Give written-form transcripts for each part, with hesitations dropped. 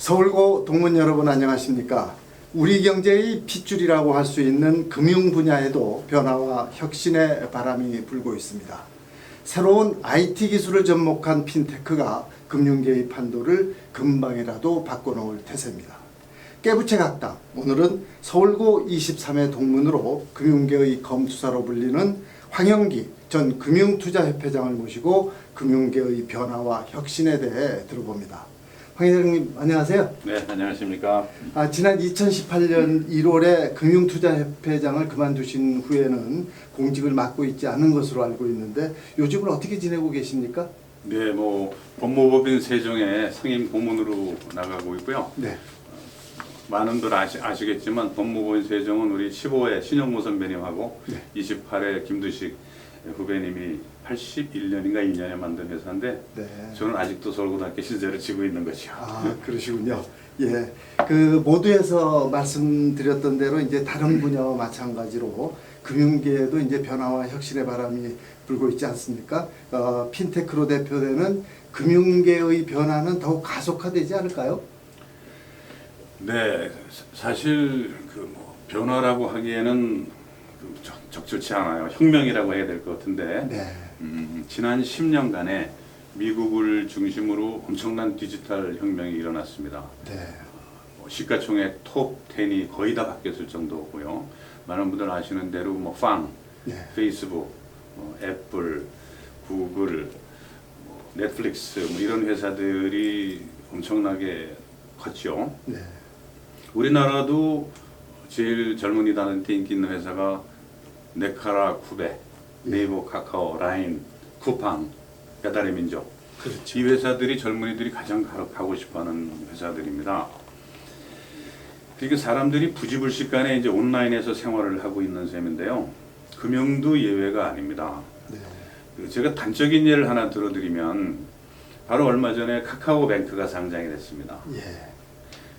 서울고 동문 여러분 안녕하십니까? 우리 경제의 핏줄이라고 할 수 있는 금융 분야에도 변화와 혁신의 바람이 불고 있습니다. 새로운 IT 기술을 접목한 핀테크가 금융계의 판도를 금방이라도 바꿔놓을 태세입니다. 깨부채 각당, 오늘은 서울고 23회 동문으로 금융계의 검투사로 불리는 황영기 전 금융투자협회장을 모시고 금융계의 변화와 혁신에 대해 들어봅니다. 황 회장님 안녕하세요. 네, 안녕하십니까. 지난 2018년 1월에 금융투자협회장을 그만두신 후에는 공직을 맡고 있지 않은 것으로 알고 있는데 요즘은 어떻게 지내고 계십니까? 네, 법무법인 세종에 상임 고문으로 나가고 있고요. 네. 많은들 아시겠지만 법무법인 세종은 우리 15회 신영무 선배님하고 네. 28회 김두식 후배님이 81년인가 2년에 만든 회사인데 네. 저는 아직도 서울고등학교 신세를 지고 있는 거죠. 그러시군요. 예. 그 모두에서 말씀드렸던 대로 이제 다른 분야와 마찬가지로 금융계에도 이제 변화와 혁신의 바람이 불고 있지 않습니까? 핀테크로 대표되는 금융계의 변화는 더욱 가속화되지 않을까요? 네, 사실 변화라고 하기에는 적절치 않아요. 혁명이라고 해야 될 것 같은데 네. 지난 10년간에 미국을 중심으로 엄청난 디지털 혁명이 일어났습니다. 네. 시가총액 톱 10이 거의 다 바뀌었을 정도고요. 많은 분들 아시는 대로 네. 페이스북, 애플, 구글, 넷플릭스 이런 회사들이 엄청나게 컸죠. 네. 우리나라도 제일 젊은이들한테 인기 있는 회사가 네카라, 쿠베, 네이버, 카카오, 라인, 쿠팡, 배달의 민족. 그렇죠. 이 회사들이 젊은이들이 가장 가고 싶어하는 회사들입니다. 그러니까 사람들이 부지불식간에 이제 온라인에서 생활을 하고 있는 셈인데요. 금융도 예외가 아닙니다. 네. 제가 단적인 예를 하나 들어드리면 바로 얼마 전에 카카오뱅크가 상장이 됐습니다. 예.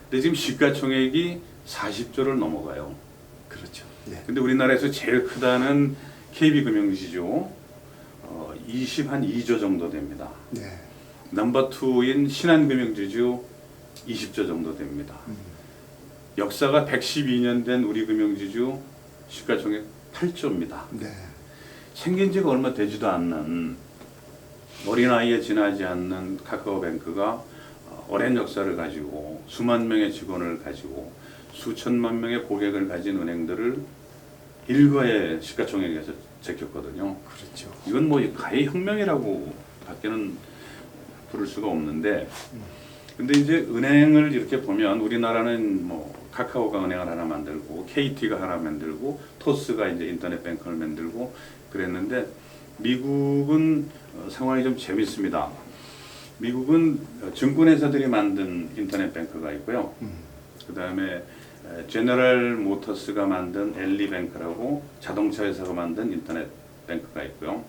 근데 지금 시가총액이 40조를 넘어가요. 그렇죠. 예. 근데 우리나라에서 제일 크다는 KB금융지주 22조 정도 됩니다. 네. 넘버 2인 신한금융지주 20조 정도 됩니다. 역사가 112년 된 우리 금융지주 시가총액 8조입니다. 네. 생긴 지가 얼마 되지도 않는 어린아이에 지나지 않는 카카오뱅크가 오랜 역사를 가지고 수만 명의 직원을 가지고 수천만 명의 고객을 가진 은행들을 일거에 시가총액에서 제꼈거든요. 그렇죠. 이건 가히 혁명이라고 밖에는 부를 수가 없는데 근데 이제 은행을 이렇게 보면 우리나라는 카카오가 은행을 하나 만들고 KT가 하나 만들고 토스가 이제 인터넷 뱅크를 만들고 그랬는데 미국은 상황이 좀 재밌습니다. 미국은 증권회사들이 만든 인터넷 뱅크가 있고요. 그 다음에 제너럴 모터스가 만든 엘리뱅크라고 자동차 회사가 만든 인터넷 뱅크가 있고요.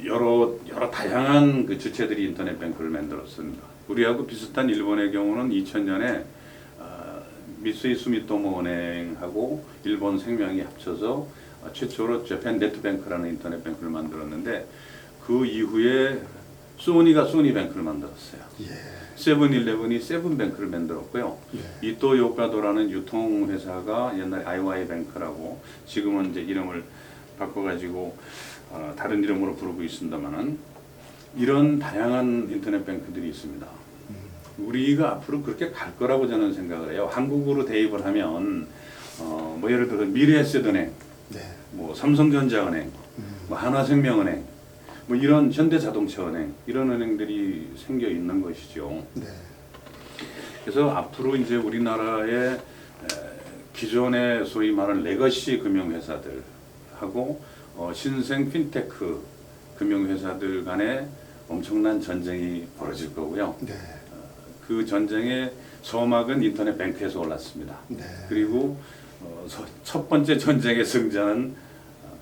여러 다양한 그 주체들이 인터넷 뱅크를 만들었습니다. 우리하고 비슷한 일본의 경우는 2000년에 미쓰이 수미토모 은행하고 일본 생명이 합쳐서 최초로 재팬 네트뱅크라는 인터넷 뱅크를 만들었는데 그 이후에 소니가 소니뱅크를 만들었어요. 예. 세븐일레븐이 세븐뱅크를 만들었고요. 예. 이토 요카도라는 유통회사가 옛날에 아이와이뱅크라고 지금은 이제 이름을 바꿔가지고 다른 이름으로 부르고 있습니다만은 이런 다양한 인터넷 뱅크들이 있습니다. 우리가 앞으로 그렇게 갈 거라고 저는 생각을 해요. 한국으로 대입을 하면 예를 들어 미래에셋은행, 네. 삼성전자은행, 한화생명은행, 이런 현대자동차은행 이런 은행들이 생겨 있는 것이죠. 네. 그래서 앞으로 이제 우리나라의 기존의 소위 말하는 레거시 금융회사들하고 신생 핀테크 금융회사들 간에 엄청난 전쟁이 벌어질 거고요. 네. 그 전쟁의 서막은 인터넷 뱅크에서 올랐습니다. 네. 그리고 첫 번째 전쟁의 승자는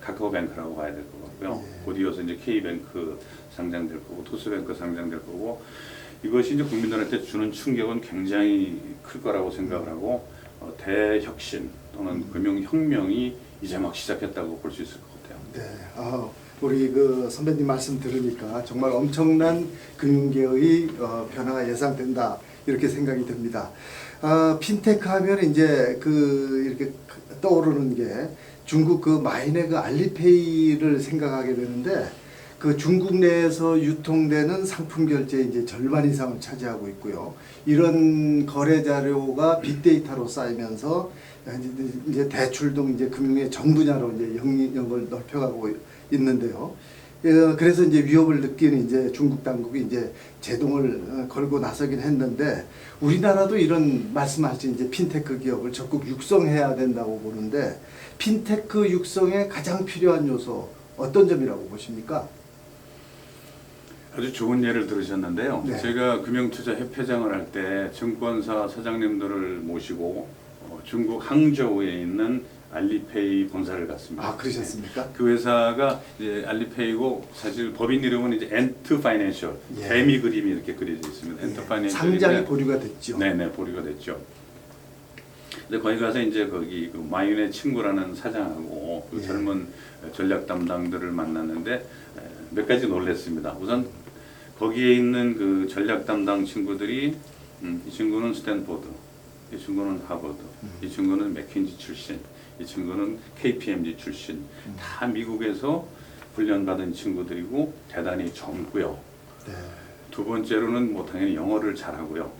카카오뱅크라고 봐야 될 것 같고요. 예. 곧 이어서 이제 K뱅크 상장될 거고 토스뱅크 상장될 거고 이것이 이제 국민들한테 주는 충격은 굉장히 클 거라고 생각을 하고 대혁신 또는 금융혁명이 이제 막 시작했다고 볼 수 있을 것 같아요. 네, 우리 그 선배님 말씀 들으니까 정말 엄청난 금융계의 변화가 예상된다 이렇게 생각이 듭니다. 핀테크 하면 이제 이렇게 떠오르는 게 중국 그 마인의 그 알리페이를 생각하게 되는데 그 중국 내에서 유통되는 상품 결제의 이제 절반 이상을 차지하고 있고요. 이런 거래 자료가 빅데이터로 쌓이면서 이제 대출 등 이제 금융의 전 분야로 이제 영역을 넓혀가고 있는데요. 그래서 이제 위협을 느끼는 이제 중국 당국이 이제 제동을 걸고 나서긴 했는데 우리나라도 이런 말씀하신 이제 핀테크 기업을 적극 육성해야 된다고 보는데 핀테크 육성에 가장 필요한 요소 어떤 점이라고 보십니까? 아주 좋은 예를 들으셨는데요. 네. 제가 금융투자협회장을 할 때 증권사 사장님들을 모시고 중국 항저우에 있는 알리페이 본사를 갔습니다. 아, 그러셨습니까? 그 회사가 이제 알리페이고 사실 법인 이름은 이제 엔트 파이낸셜 예. 개미 그림이 이렇게 그려져 있습니다. 엔트 파이낸셜 상장이 보류가 됐죠. 네네 보류가 됐죠. 근데 거기 가서 이제 거기 그 마윤의 친구라는 사장하고 그 예. 젊은 전략 담당들을 만났는데 몇 가지 놀랐습니다. 우선 거기에 있는 그 전략 담당 친구들이 이 친구는 스탠포드, 이 친구는 하버드, 이 친구는 맥킨지 출신, 이 친구는 KPMG 출신, 다 미국에서 훈련받은 친구들이고 대단히 젊고요. 네. 두 번째로는 뭐 당연히 영어를 잘하고요.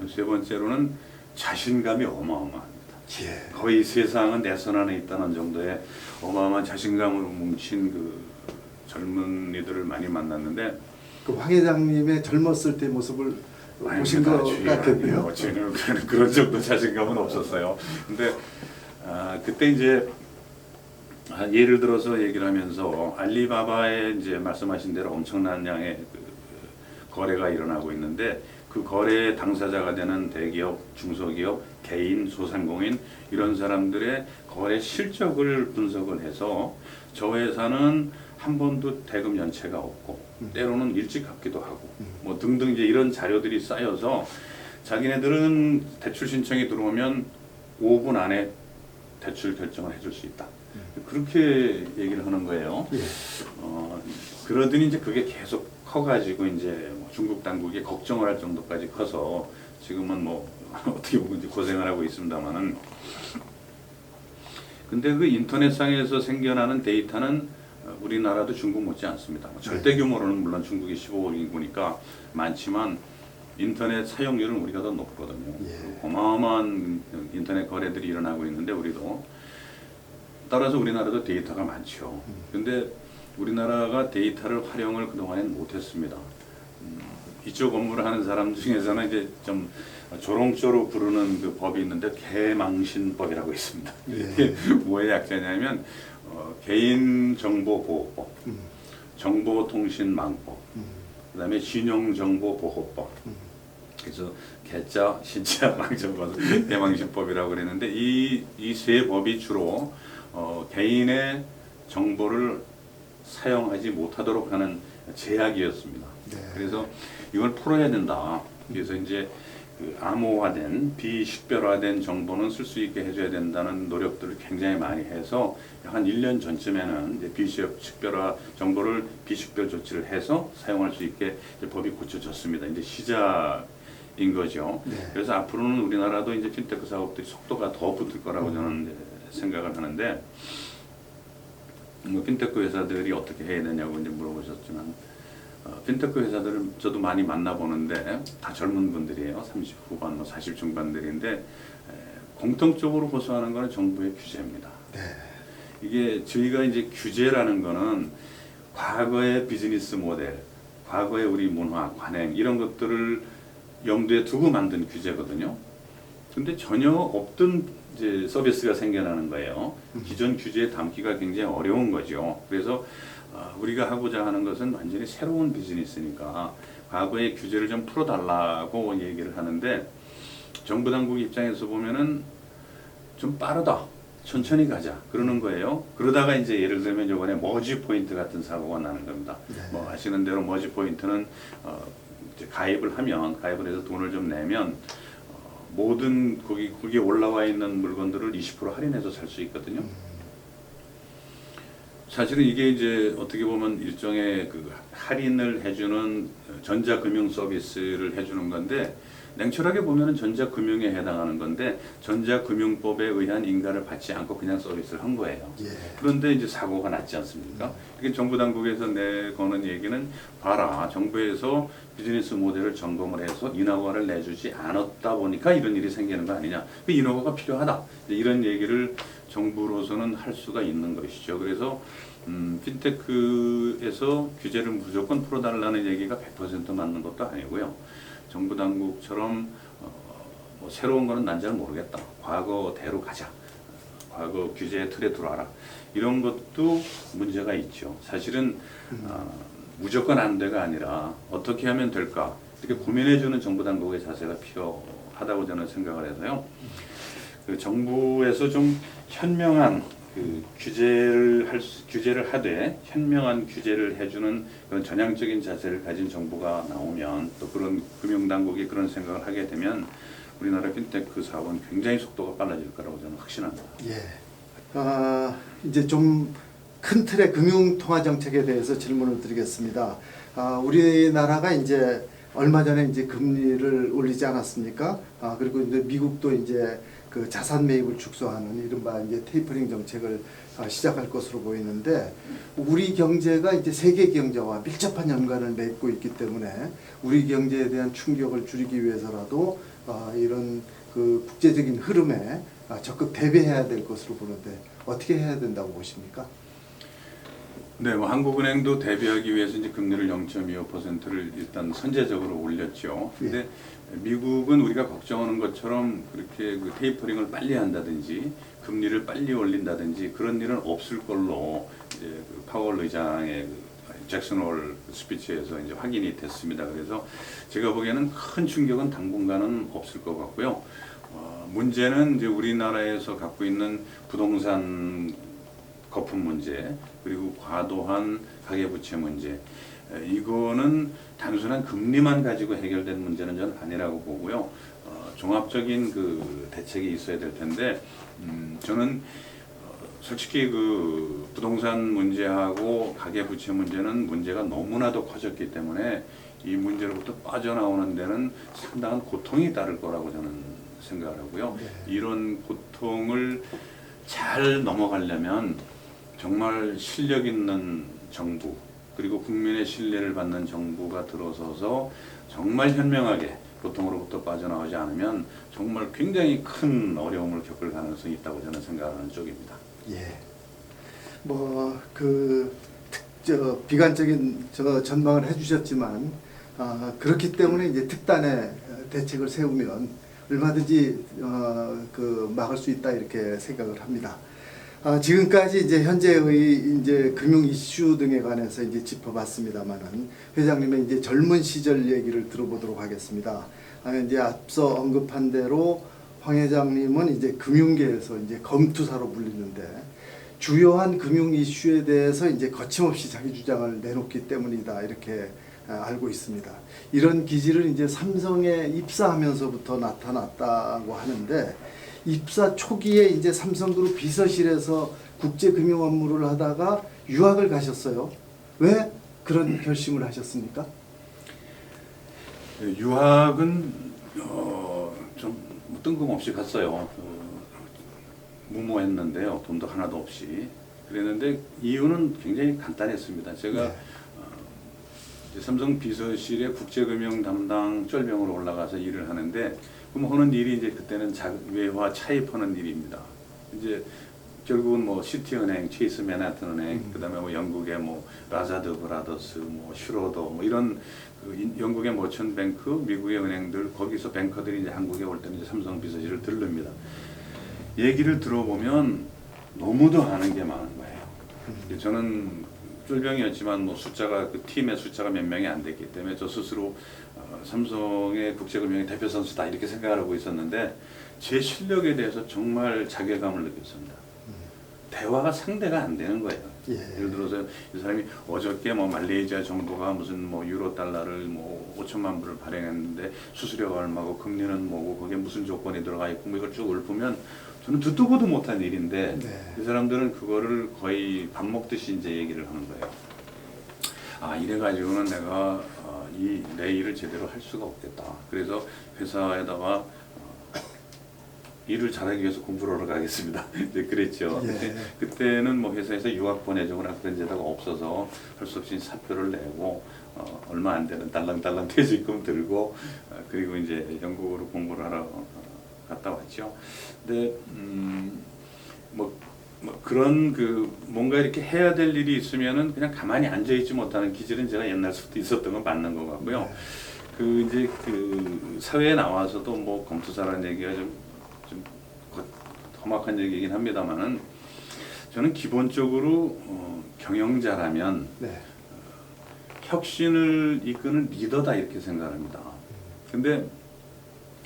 세 번째로는 자신감이 어마어마합니다. 예. 거의 세상은 내 손 안에 있다는 정도의 어마어마한 자신감으로 뭉친 그 젊은이들을 많이 만났는데 그 황 회장님의 젊었을 때 모습을 보신 것 같은데요. 저는 그런 정도 자신감은 없었어요. 근데 그때 이제 예를 들어서 얘기를 하면서 알리바바에 이제 말씀하신 대로 엄청난 양의 거래가 일어나고 있는데 그 거래 당사자가 되는 대기업, 중소기업, 개인, 소상공인 이런 사람들의 거래 실적을 분석을 해서 저 회사는 한 번도 대금 연체가 없고 때로는 일찍 갚기도 하고 뭐 등등 이제 이런 자료들이 쌓여서 자기네들은 대출 신청이 들어오면 5분 안에 대출 결정을 해줄 수 있다. 그렇게 얘기를 하는 거예요. 예. 그러더니 이제 그게 계속 커가지고 이제 뭐 중국 당국이 걱정을 할 정도까지 커서 지금은 뭐 어떻게 보면 이제 고생을 하고 있습니다만은 근데 그 인터넷상에서 생겨나는 데이터는 우리나라도 중국 못지 않습니다. 절대 규모로는 물론 중국이 15억 인구니까 많지만 인터넷 사용률은 우리가 더 높거든요. 예. 어마어마한 인터넷 거래들이 일어나고 있는데 우리도 따라서 우리나라도 데이터가 많죠. 근데 우리나라가 데이터를 활용을 그동안에는 못했습니다. 이쪽 업무를 하는 사람 중에서는 이제 좀 조롱조로 부르는 그 법이 있는데 개망신법이라고 있습니다. 예. 이게 뭐의 약자냐면 개인정보보호법, 정보통신망법, 그다음에 신용정보보호법. 그래서 개짜, 신짜, 망정법, 개망신법이라고 그랬는데 이 세 법이 주로 개인의 정보를 사용하지 못하도록 하는 제약이었습니다. 네. 그래서 이걸 풀어야 된다. 그래서 이제 그 암호화된 비식별화된 정보는 쓸 수 있게 해줘야 된다는 노력들을 굉장히 많이 해서 한 1년 전쯤에는 이제 비식별화 정보를 비식별 조치를 해서 사용할 수 있게 이제 법이 고쳐졌습니다. 이제 시작인 거죠. 네. 그래서 앞으로는 우리나라도 이제 핀테크 사업들이 속도가 더 붙을 거라고 저는 이제 생각을 하는데 뭐 핀테크 회사들이 어떻게 해야 되냐고 이제 물어보셨지만 핀테크 회사들을 저도 많이 만나보는데 다 젊은 분들이에요. 30 후반, 뭐 40 중반들인데 공통적으로 호소하는 것은 정부의 규제입니다. 네. 이게 저희가 이제 규제라는 거는 과거의 비즈니스 모델, 과거의 우리 문화, 관행 이런 것들을 염두에 두고 만든 규제거든요. 근데 전혀 없던 이제 서비스가 생겨나는 거예요. 기존 규제에 담기가 굉장히 어려운 거죠. 그래서 우리가 하고자 하는 것은 완전히 새로운 비즈니스니까 과거의 규제를 좀 풀어달라고 얘기를 하는데 정부 당국 입장에서 보면은 좀 빠르다, 천천히 가자 그러는 거예요. 그러다가 이제 예를 들면 이번에 머지 포인트 같은 사고가 나는 겁니다. 네. 뭐 아시는 대로 머지 포인트는 이제 가입을 해서 돈을 좀 내면 모든 거기에 올라와 있는 물건들을 20% 할인해서 살 수 있거든요. 사실은 이게 이제 어떻게 보면 일종의 그 할인을 해주는 전자금융 서비스를 해주는 건데, 냉철하게 보면은 전자금융에 해당하는 건데 전자금융법에 의한 인가를 받지 않고 그냥 서비스를 한 거예요. 예. 그런데 이제 사고가 났지 않습니까? 이게 정부 당국에서 내거는 얘기는, 봐라, 정부에서 비즈니스 모델을 점검을 해서 인허가를 내주지 않았다 보니까 이런 일이 생기는 거 아니냐. 그 인허가가 필요하다. 이런 얘기를 정부로서는 할 수가 있는 것이죠. 그래서 핀테크에서 규제를 무조건 풀어달라는 얘기가 100% 맞는 것도 아니고요. 정부 당국처럼 뭐 새로운 거는 난 잘 모르겠다. 과거대로 가자. 과거 규제의 틀에 들어와라. 이런 것도 문제가 있죠. 사실은 무조건 안 돼가 아니라 어떻게 하면 될까, 이렇게 고민해주는 정부 당국의 자세가 필요하다고 저는 생각을 해서요. 그 정부에서 좀 현명한 그 규제를 하되 현명한 규제를 해주는 그런 전향적인 자세를 가진 정부가 나오면, 또 그런 금융당국이 그런 생각을 하게 되면 우리나라 핀테크 사업은 굉장히 속도가 빨라질 거라고 저는 확신합니다. 예. 이제 좀 큰 틀의 금융통화 정책에 대해서 질문을 드리겠습니다. 우리나라가 이제 얼마 전에 이제 금리를 올리지 않았습니까? 그리고 이제 미국도 이제 그 자산 매입을 축소하는 이른바 이제 테이퍼링 정책을 시작할 것으로 보이는데, 우리 경제가 이제 세계 경제와 밀접한 연관을 맺고 있기 때문에 우리 경제에 대한 충격을 줄이기 위해서라도 이런 그 국제적인 흐름에 적극 대비해야 될 것으로 보는데, 어떻게 해야 된다고 보십니까? 네, 뭐 한국은행도 대비하기 위해서 이제 금리를 0.25%를 일단 선제적으로 올렸죠. 근데 미국은 우리가 걱정하는 것처럼 그렇게 그 테이퍼링을 빨리 한다든지 금리를 빨리 올린다든지 그런 일은 없을 걸로 이제 그 파월 의장의 그 잭슨 홀 스피치에서 이제 확인이 됐습니다. 그래서 제가 보기에는 큰 충격은 당분간은 없을 것 같고요. 문제는 이제 우리나라에서 갖고 있는 부동산 거품 문제, 그리고 과도한 가계부채 문제, 이거는 단순한 금리만 가지고 해결된 문제는 저는 아니라고 보고요. 종합적인 그 대책이 있어야 될 텐데, 저는 솔직히 그 부동산 문제하고 가계부채 문제는 문제가 너무나도 커졌기 때문에 이 문제로부터 빠져나오는 데는 상당한 고통이 따를 거라고 저는 생각을 하고요. 이런 고통을 잘 넘어가려면 정말 실력 있는 정부, 그리고 국민의 신뢰를 받는 정부가 들어서서 정말 현명하게 고통으로부터 빠져나오지 않으면 정말 굉장히 큰 어려움을 겪을 가능성이 있다고 저는 생각하는 쪽입니다. 예. 뭐 비관적인 전망을 해주셨지만, 그렇기 때문에 이제 특단의 대책을 세우면 얼마든지 막을 수 있다, 이렇게 생각을 합니다. 지금까지 이제 현재의 이제 금융 이슈 등에 관해서 이제 짚어봤습니다만은, 회장님의 이제 젊은 시절 얘기를 들어보도록 하겠습니다. 이제 앞서 언급한 대로 황 회장님은 이제 금융계에서 이제 검투사로 불리는데, 주요한 금융 이슈에 대해서 이제 거침없이 자기 주장을 내놓기 때문이다, 이렇게 알고 있습니다. 이런 기질은 이제 삼성에 입사하면서부터 나타났다고 하는데, 입사 초기에 이제 삼성그룹 비서실에서 국제금융 업무를 하다가 유학을 가셨어요. 왜 그런 결심을 하셨습니까? 유학은 좀 뜬금없이 갔어요. 무모했는데요. 돈도 하나도 없이. 그랬는데 이유는 굉장히 간단했습니다. 제가 이제 삼성 비서실의 국제금융 담당 쫄병으로 올라가서 일을 하는데, 그럼 하는 일이 이제 그때는 외화 차입하는 일입니다. 이제 결국은 뭐 시티은행, 체이스 맨하튼 은행, 그다음에 뭐 영국의 뭐 라자드 브라더스, 뭐 슈로더, 뭐 이런 그 영국의 모천 뱅크, 미국의 은행들, 거기서 뱅커들이 이제 한국에 올 때는 이제 삼성 비서실을 들릅니다. 얘기를 들어보면 너무도 아는 게 많은 거예요. 저는 쫄병이었지만 뭐 숫자가 그 팀의 숫자가 몇 명이 안 됐기 때문에 저 스스로 삼성의 국제금융의 대표 선수다, 이렇게 생각을 하고 있었는데, 제 실력에 대해서 정말 자괴감을 느꼈습니다. 대화가 상대가 안 되는 거예요. 예. 예를 들어서 이 사람이 어저께 뭐 말레이시아 정부가 무슨 뭐 유로 달러를 뭐 5천만 불을 발행했는데 수수료가 얼마고 금리는 뭐고 거기에 무슨 조건이 들어가 있고 뭐 이걸 쭉 읊으면 저는 듣도 보도 못한 일인데 네. 이 사람들은 그거를 거의 밥 먹듯이 이제 얘기를 하는 거예요. 아 이래가지고는 내가 내 일을 제대로 할 수가 없겠다. 그래서 회사에다가 일을 잘하기 위해서 공부를 하러 가겠습니다. 이제 그랬죠. 예. 그때는 뭐 회사에서 유학 보내주거나 그런 제도가 없어서 할 수 없이 사표를 내고 얼마 안 되는 달랑달랑 퇴직금 들고 그리고 이제 영국으로 공부를 하러 갔다 왔죠. 근데 뭐 그런 뭔가 이렇게 해야 될 일이 있으면은 그냥 가만히 앉아 있지 못하는 기질은 제가 옛날부터 있었던 건 맞는 것 같고요. 네. 이제 사회에 나와서도 뭐 검투사라는 얘기가 좀 험악한 얘기이긴 합니다만은 저는 기본적으로 경영자라면 네. 혁신을 이끄는 리더다 이렇게 생각합니다. 근데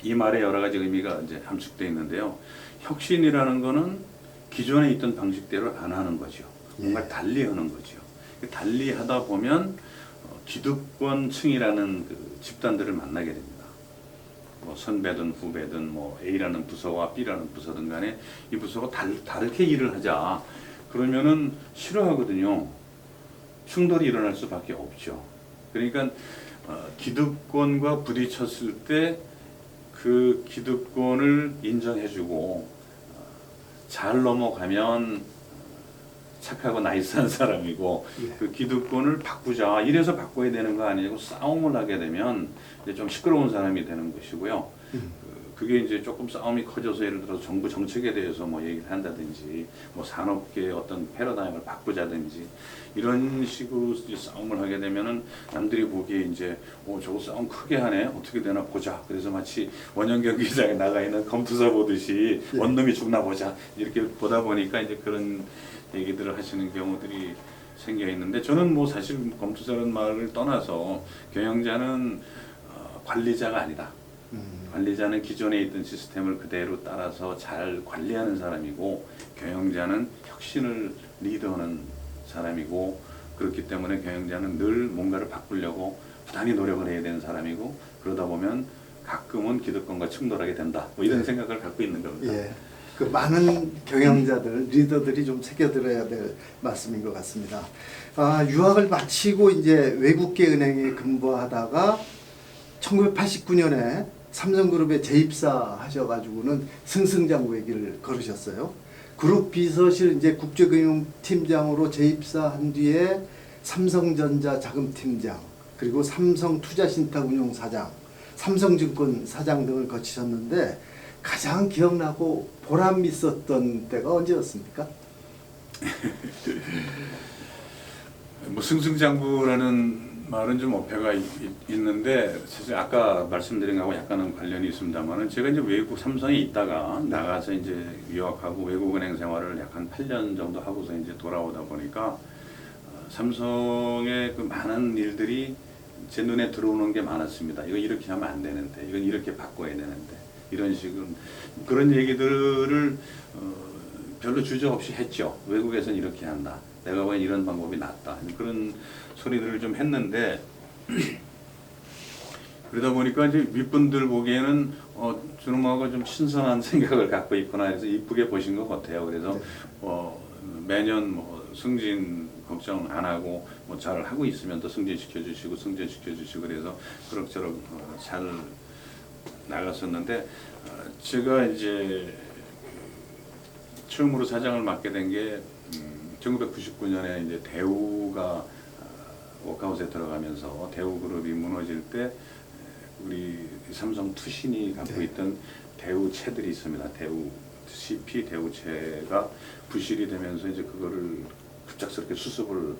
이 말에 여러 가지 의미가 이제 함축되어 있는데요. 혁신이라는 거는 기존에 있던 방식대로 안 하는 거죠. 뭔가 예. 달리 하는 거죠. 달리 하다 보면 기득권층이라는 집단들을 만나게 됩니다. 뭐 선배든 후배든 뭐 A라는 부서와 B라는 부서든 간에 이 부서가 다르게 일을 하자. 그러면은 싫어하거든요. 충돌이 일어날 수밖에 없죠. 그러니까 기득권과 부딪혔을 때 그 기득권을 인정해주고 잘 넘어가면 착하고 나이스한 사람이고 예. 그 기득권을 바꾸자 이래서 바꿔야 되는 거 아니고 싸움을 하게 되면 이제 좀 시끄러운 사람이 되는 것이고요. 그게 이제 조금 싸움이 커져서 예를 들어서 정부 정책에 대해서 뭐 얘기를 한다든지 뭐 산업계의 어떤 패러다임을 바꾸자든지 이런 식으로 이제 싸움을 하게 되면은 남들이 보기에 이제 저거 싸움 크게 하네 어떻게 되나 보자. 그래서 마치 원형 경기장에 나가 있는 검투사 보듯이 예. 원놈이 죽나 보자 이렇게 보다 보니까 이제 그런 얘기들을 하시는 경우들이 생겨 있는데 저는 뭐 사실 검투사라는 말을 떠나서 경영자는 관리자가 아니다. 관리자는 기존에 있던 시스템을 그대로 따라서 잘 관리하는 사람이고 경영자는 혁신을 리드하는 사람이고 그렇기 때문에 경영자는 늘 뭔가를 바꾸려고 부단히 노력을 해야 되는 사람이고 그러다 보면 가끔은 기득권과 충돌하게 된다. 뭐 이런 생각을 갖고 있는 겁니다. 예. 그 많은 경영자들, 리더들이 좀 새겨들어야 될 말씀인 것 같습니다. 유학을 마치고 이제 외국계 은행에 근무하다가 1989년에 삼성그룹에 재입사하셔가지고는 승승장구의 길을 걸으셨어요. 그룹 비서실 이제 국제금융팀장으로 재입사한 뒤에 삼성전자 자금팀장, 그리고 삼성투자신탁운용사장, 삼성증권 사장 등을 거치셨는데 가장 기억나고 보람 있었던 때가 언제였습니까? 뭐 승승장구라는 말은 좀 어폐가 있는데 사실 아까 말씀드린 거하고 약간은 관련이 있습니다만은 제가 이제 외국 삼성에 있다가 나가서 이제 유학하고 외국은행 생활을 약 한 8년 정도 하고서 이제 돌아오다 보니까 삼성의 그 많은 일들이 제 눈에 들어오는 게 많았습니다. 이거 이렇게 하면 안 되는데, 이건 이렇게 바꿔야 되는데, 이런 식은 그런 얘기들을 별로 주저 없이 했죠. 외국에서는 이렇게 한다. 내가 보기엔 이런 방법이 낫다. 그런 소리들을 좀 했는데 그러다 보니까 이제 윗분들 보기에는 저놈하고 좀 신선한 생각을 갖고 있구나 해서 이쁘게 보신 것 같아요. 그래서 매년 뭐 승진 걱정 안 하고 뭐 잘 하고 있으면 또 승진시켜 주시고 그래서 그럭저럭 잘 나갔었는데 제가 이제 처음으로 사장을 맡게 된 게 1999년에 이제 대우가 워크아웃에 들어가면서 대우그룹이 무너질 때 우리 삼성 투신이 갖고 있던 대우체들이 있습니다. 대우 CP 대우체가 부실이 되면서 이제 그거를 급작스럽게 수습을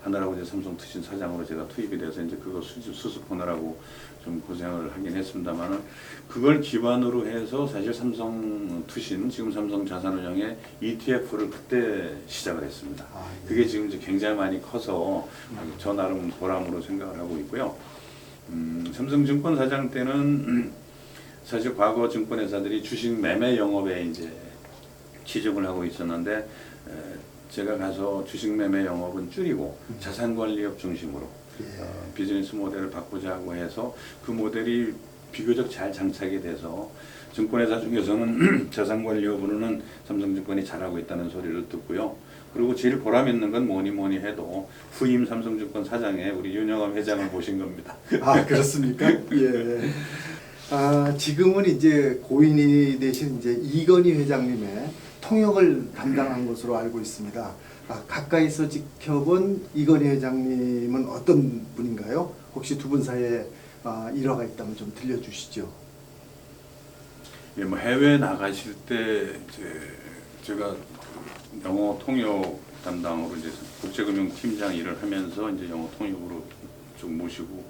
하느라고 이제 삼성 투신 사장으로 제가 투입이 돼서 이제 그거 수습하느라고 좀 고생을 하긴 했습니다만은 그걸 기반으로 해서 사실 삼성 투신 지금 삼성 자산운용의 ETF를 그때 시작을 했습니다. 그게 지금 이제 굉장히 많이 커서 저 나름 보람으로 생각을 하고 있고요. 삼성증권 사장 때는 사실 과거 증권회사들이 주식 매매 영업에 이제 치중을 하고 있었는데 제가 가서 주식 매매 영업은 줄이고 자산관리업 중심으로 예. 비즈니스 모델을 바꾸자고 해서 그 모델이 비교적 잘 장착이 돼서 증권회사 중에서는 자산관리업으로는 삼성증권이 잘하고 있다는 소리를 듣고요. 그리고 제일 보람 있는 건 뭐니 해도 후임 삼성증권 사장의 우리 윤영암 회장을 모신 겁니다. 아, 그렇습니까? 예. 아, 지금은 이제 고인이 되신 이제 이건희 회장님의 통역을 담당한 것으로 알고 있습니다. 아, 가까이서 지켜본 이건희 회장님은 어떤 분인가요? 혹시 두 분 사이에 일화가 있다면 좀 들려주시죠. 예, 뭐 해외 나가실 때 이제 제가 영어 통역 담당으로 이제 국제금융팀장 일을 하면서 이제 영어 통역으로 좀 모시고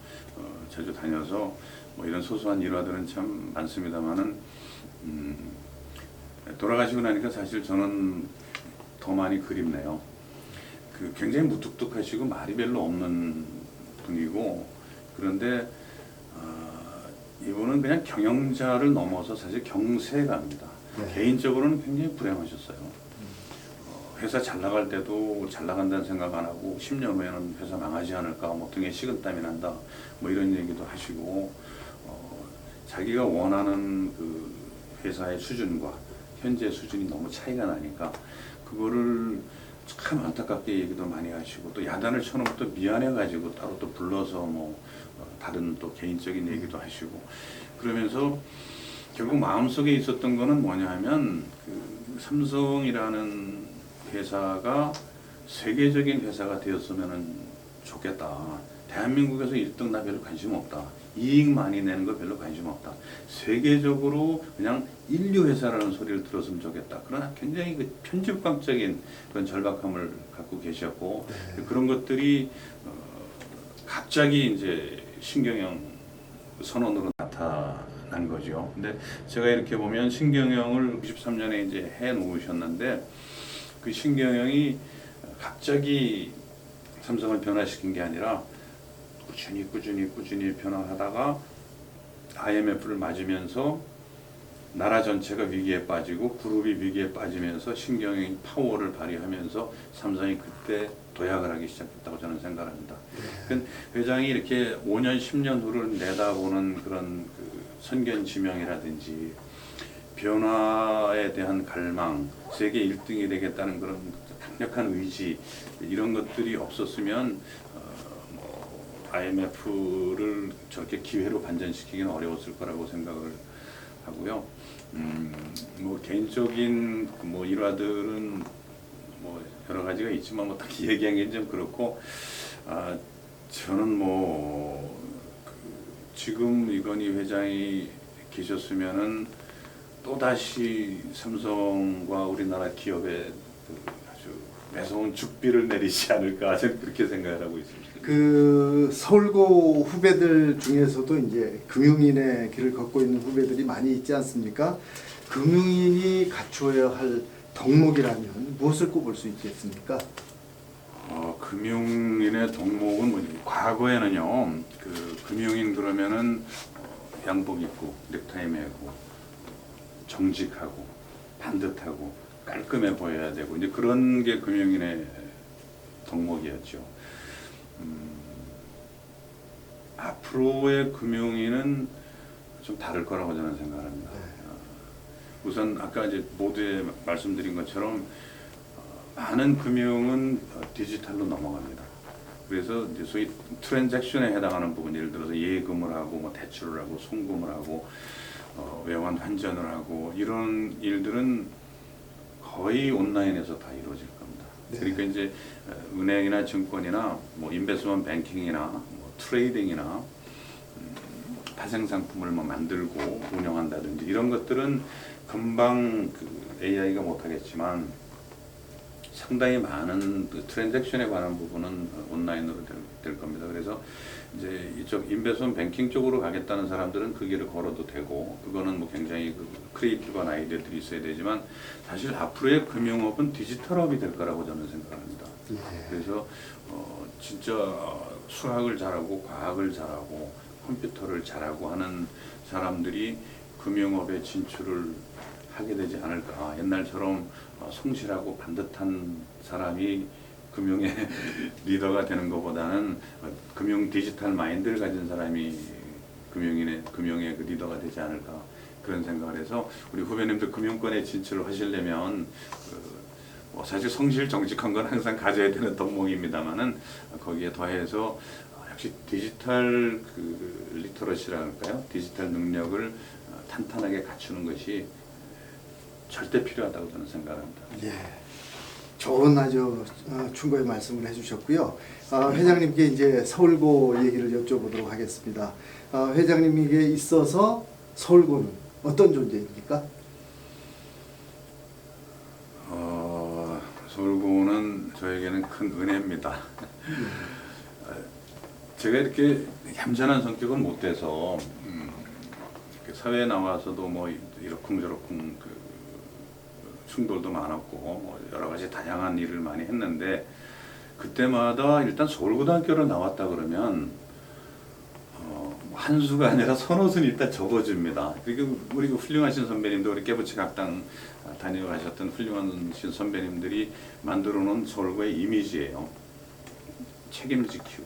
자주 다녀서 뭐 이런 소소한 일화들은 참 많습니다만은 돌아가시고 나니까 사실 저는 더 많이 그립네요. 그 굉장히 무뚝뚝하시고 말이 별로 없는 분이고 그런데 이분은 그냥 경영자를 넘어서 사실 경세가입니다. 네. 개인적으로는 굉장히 불행하셨어요. 회사 잘 나갈 때도 잘 나간다는 생각 안 하고 10년 후에는 회사 망하지 않을까 뭐 등에 식은땀이 난다 뭐 이런 얘기도 하시고 자기가 원하는 그 회사의 수준과 현재 수준이 너무 차이가 나니까 그거를 참 안타깝게 얘기도 많이 하시고 또 야단을 쳐놓고 또 미안해가지고 따로 또 불러서 뭐 다른 또 개인적인 얘기도 하시고 그러면서 결국 마음속에 있었던 거는 뭐냐 하면 그 삼성이라는 회사가 세계적인 회사가 되었으면 좋겠다. 대한민국에서 1등 나 별로 관심 없다. 이익 많이 내는 거 별로 관심 없다. 세계적으로 그냥 인류 회사라는 소리를 들었으면 좋겠다. 그러나 굉장히 그 편집광적인 그런 절박함을 갖고 계셨고 네. 그런 것들이 갑자기 이제 신경영 선언으로 나타난 거죠. 근데 제가 이렇게 보면 신경영을 93년에 이제 해 놓으셨는데 그 신경영이 갑자기 삼성을 변화시킨 게 아니라 꾸준히 변화하다가 IMF를 맞으면서 나라 전체가 위기에 빠지고 그룹이 위기에 빠지면서 신경영이 파워를 발휘하면서 삼성이 그때 도약을 하기 시작했다고 저는 생각합니다. 그러니까 회장이 이렇게 5년, 10년 후를 내다보는 그런 그 선견지명이라든지 변화에 대한 갈망, 세계 1등이 되겠다는 그런 강력한 의지 이런 것들이 없었으면 IMF를 저렇게 기회로 반전시키기는 어려웠을 거라고 생각을 하고요. 뭐 개인적인 뭐 일화들은 뭐 여러 가지가 있지만 뭐 딱히 얘기하기는 좀 그렇고 저는 뭐 지금 이건희 회장이 계셨으면은 또 다시 삼성과 우리나라 기업에 아주 매서운 죽비를 내리지 않을까 저는 그렇게 생각을 하고 있습니다. 그 서울고 후배들 중에서도 이제 금융인의 길을 걷고 있는 후배들이 많이 있지 않습니까? 금융인이 갖추어야 할 덕목이라면 무엇을 꼽을 수 있겠습니까? 금융인의 덕목은 뭐지? 과거에는요, 그 금융인 그러면은 양복 입고 넥타이 매고 정직하고 반듯하고 깔끔해 보여야 되고 이제 그런 게 금융인의 덕목이었죠. 앞으로의 금융인은 좀 다를 거라고 저는 생각합니다. 우선 아까 이제 모두에 말씀드린 것처럼 많은 금융은 디지털로 넘어갑니다. 그래서 이제 소위 트랜잭션에 해당하는 부분, 예를 들어서 예금을 하고 뭐 대출을 하고 송금을 하고 외환 환전을 하고 이런 일들은 거의 온라인에서 다 이루어질 겁니다. 네. 그러니까 이제 은행이나 증권이나 뭐 인베스트먼트 뱅킹이나 뭐 트레이딩이나 파생 상품을 뭐 만들고 운영한다든지 이런 것들은 금방 그 AI가 못하겠지만 상당히 많은 그 트랜잭션에 관한 부분은 온라인으로 될 겁니다. 그래서 이제 이쪽 인베스트먼트 뱅킹 쪽으로 가겠다는 사람들은 그 길을 걸어도 되고 그거는 뭐 굉장히 그 크리에이티브한 아이디어들이 있어야 되지만 사실 앞으로의 금융업은 디지털업이 될 거라고 저는 생각합니다. 그래서 진짜 수학을 잘하고 과학을 잘하고 컴퓨터를 잘하고 하는 사람들이 금융업에 진출을 하게 되지 않을까. 옛날처럼 성실하고 반듯한 사람이 금융의 리더가 되는 것보다는 금융 디지털 마인드를 가진 사람이 금융의 그 리더가 되지 않을까 그런 생각을 해서 우리 후배님들 금융권에 진출을 하시려면 사실 성실 정직한 건 항상 가져야 되는 덕목입니다만은 거기에 더해서 역시 디지털 그 리터러시라 할까요? 디지털 능력을 탄탄하게 갖추는 것이 절대 필요하다고 저는 생각합니다. 예, 좋은 아주 충고의 말씀을 해주셨고요. 회장님께 이제 서울고 얘기를 여쭤보도록 하겠습니다. 회장님에게 있어서 서울고는 어떤 존재입니까? 서울고는 저에게는 큰 은혜입니다. 제가 이렇게 얌전한 성격은 못 돼서 사회에 나와서도 뭐 이러쿵저러쿵 그 충돌도 많았고 뭐 여러 가지 다양한 일을 많이 했는데 그때마다 일단 서울고등학교를 나왔다 그러면 한 수가 아니라 서너 수는 일단 적어줍니다. 그리고 우리 훌륭하신 선배님들, 우리 깨부치 각당 다녀가셨던 훌륭하신 선배님들이 만들어 놓은 서울고의 이미지예요. 책임을 지키고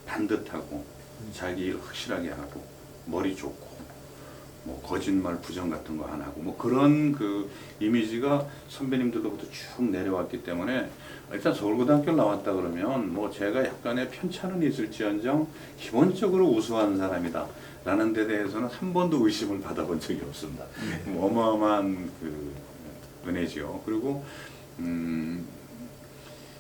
반듯하고 자기 일 확실하게 하고 머리 좋고 뭐 거짓말 부정 같은 거 안 하고 뭐 그런 그 이미지가 선배님들로부터 쭉 내려왔기 때문에 일단 서울고등학교를 나왔다 그러면 뭐 제가 약간의 편차는 있을지언정 기본적으로 우수한 사람이다 라는 데 대해서는 한 번도 의심을 받아본 적이 없습니다. 뭐 어마어마한 그 은혜지요. 그리고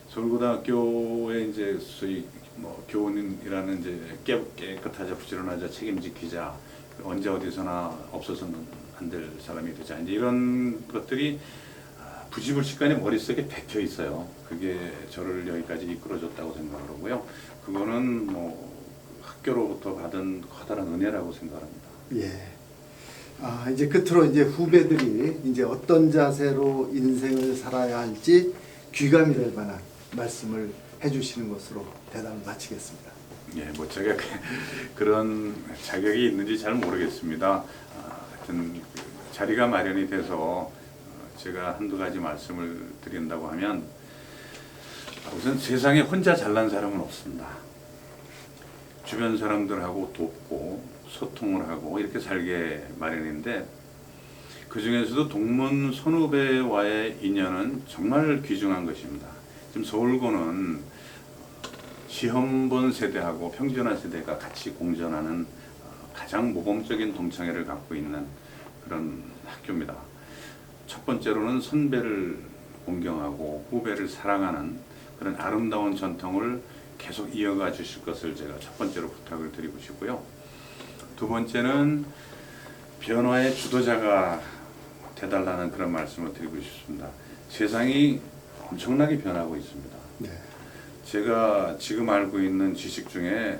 서울고등학교에 이제 소위 뭐 교훈이라는 이제 깨끗하자 부지런하자 책임지키자 언제 어디서나 없어서는 안 될 사람이 되자 이제 이런 것들이 부지불식간에 머릿속에 박혀 있어요. 그게 저를 여기까지 이끌어줬다고 생각을 하고요. 그거는 뭐 학교로부터 받은 커다란 은혜라고 생각합니다. 예. 이제 끝으로 이제 후배들이 이제 어떤 자세로 인생을 살아야 할지 귀감이 될 만한 말씀을 해주시는 것으로 대담을 마치겠습니다. 예, 뭐 제가 그런 자격이 있는지 잘 모르겠습니다. 하여튼 그 자리가 마련이 돼서 제가 한두 가지 말씀을 드린다고 하면 우선 세상에 혼자 잘난 사람은 없습니다. 주변 사람들하고 돕고 소통을 하고 이렇게 살게 마련인데 그 중에서도 동문 선후배와의 인연은 정말 귀중한 것입니다. 지금 서울고는 시험 본 세대하고 평준화 세대가 같이 공존하는 가장 모범적인 동창회를 갖고 있는 그런 학교입니다. 첫 번째로는 선배를 존경하고 후배를 사랑하는 그런 아름다운 전통을 계속 이어가 주실 것을 제가 첫 번째로 부탁을 드리고 싶고요. 두 번째는 변화의 주도자가 되달라는 그런 말씀을 드리고 싶습니다. 세상이 엄청나게 변하고 있습니다. 네. 제가 지금 알고 있는 지식 중에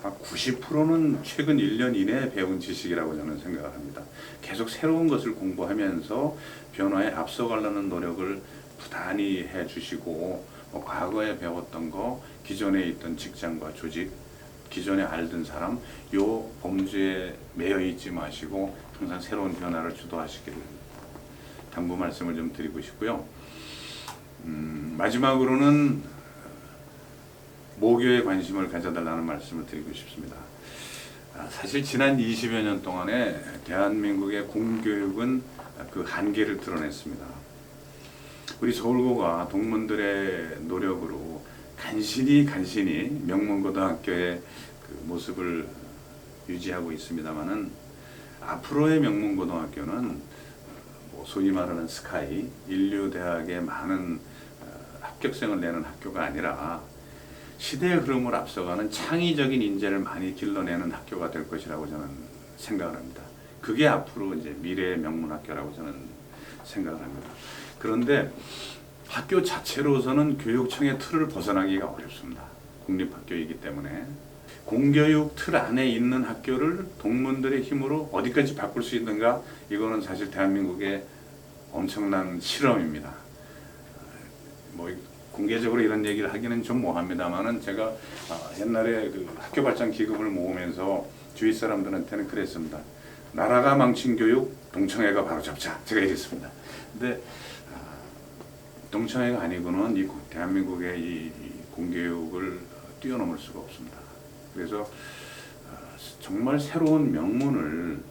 아마 90%는 최근 1년 이내에 배운 지식이라고 저는 생각을 합니다. 계속 새로운 것을 공부하면서 변화에 앞서가려는 노력을 부단히 해주시고 과거에 배웠던 거, 기존에 있던 직장과 조직, 기존에 알던 사람, 요 범주에 매여 있지 마시고 항상 새로운 변화를 주도하시기를 당부 말씀을 좀 드리고 싶고요. 마지막으로는 모교에 관심을 가져달라는 말씀을 드리고 싶습니다. 사실 지난 20여 년 동안에 대한민국의 공교육은 그 한계를 드러냈습니다. 우리 서울고가 동문들의 노력으로 간신히 명문고등학교의 그 모습을 유지하고 있습니다만은 앞으로의 명문고등학교는 뭐 소위 말하는 스카이, 인류대학의 많은 합격생을 내는 학교가 아니라 시대의 흐름을 앞서가는 창의적인 인재를 많이 길러내는 학교가 될 것이라고 저는 생각을 합니다. 그게 앞으로 이제 미래의 명문학교라고 저는 생각을 합니다. 그런데 학교 자체로서는 교육청의 틀을 벗어나기가 어렵습니다. 공립학교이기 때문에. 공교육 틀 안에 있는 학교를 동문들의 힘으로 어디까지 바꿀 수 있는가? 이거는 사실 대한민국의 엄청난 실험입니다. 뭐 공개적으로 이런 얘기를 하기는 좀 뭐합니다만은 제가 옛날에 그 학교 발전 기금을 모으면서 주위 사람들한테는 그랬습니다. 나라가 망친 교육 동창회가 바로 잡자 제가 얘기했습니다. 근데 동창회가 아니고는 이 대한민국의 이 공교육을 뛰어넘을 수가 없습니다. 그래서 정말 새로운 명문을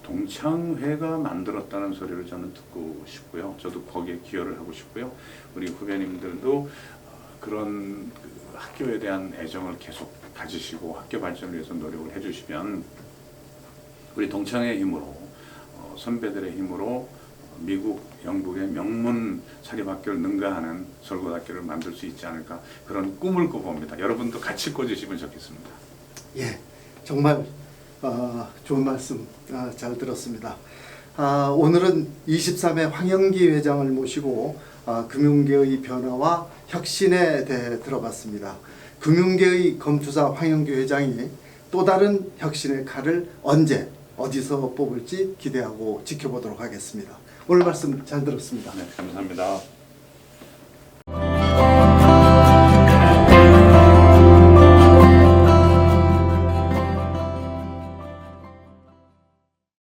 동창회가 만들었다는 소리를 저는 듣고 싶고요. 저도 거기에 기여를 하고 싶고요. 우리 후배님들도 그런 학교에 대한 애정을 계속 가지시고 학교 발전을 위해서 노력을 해주시면 우리 동창회의 힘으로 선배들의 힘으로 미국, 영국의 명문 사립학교를 능가하는 서울고등학교를 만들 수 있지 않을까 그런 꿈을 꿔봅니다. 여러분도 같이 꿔주시면 좋겠습니다. 예, 정말 좋은 말씀 잘 들었습니다. 오늘은 23회 황영기 회장을 모시고 금융계의 변화와 혁신에 대해 들어봤습니다. 금융계의 검투사 황영기 회장이 또 다른 혁신의 칼을 언제 어디서 뽑을지 기대하고 지켜보도록 하겠습니다. 오늘 말씀 잘 들었습니다. 네, 감사합니다.